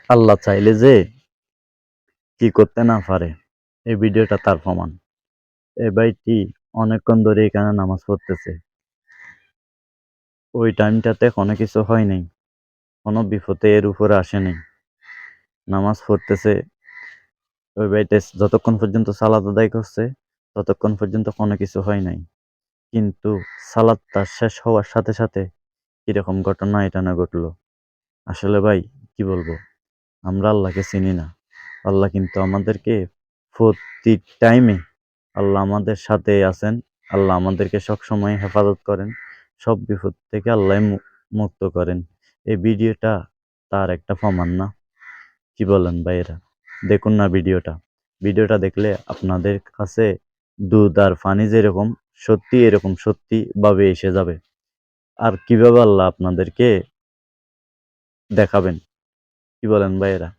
আল্লাহ চাইলে যে কি করতে না পারে, এই ভিডিওটা তার প্রমাণ। এই ভাইটি অনেকক্ষণ ধরে এখানে নামাজ পড়তেছে। ওই টাইমটাতে কোনো কিছু হয় নাই, কোনো বিপদে এর উপরে আসে নাই। নামাজ পড়তেছে, ওই ভাইটা যতক্ষণ পর্যন্ত সালাত আদায় করছে ততক্ষণ পর্যন্ত কোনো কিছু হয় নাই। কিন্তু সালাদটা শেষ হওয়ার সাথে সাথে কিরকম ঘটনা এটা না ঘটলো। আসলে ভাই কি বলবো, আমরা আল্লাহকে চিনি না। আল্লাহ কিন্তু আমাদেরকে প্রতি টাইমে আল্লাহ আমাদের সাথে আছেন। আল্লাহ আমাদেরকে সবসময় হেফাজত করেন, সব বিপদ থেকে আল্লাহ মুক্ত করেন। এই ভিডিওটা তার একটা প্রমাণ না? কি বলেন ভাইয়েরা? দেখুন না ভিডিওটা। ভিডিওটা দেখলে আপনাদের কাছে দুধ আর পানি যেরকম সত্যি, এরকম সত্যি ভাবে এসে যাবে। আর কিভাবে আল্লাহ আপনাদেরকে দেখাবেন, কি বলেন ভাইয়েরা?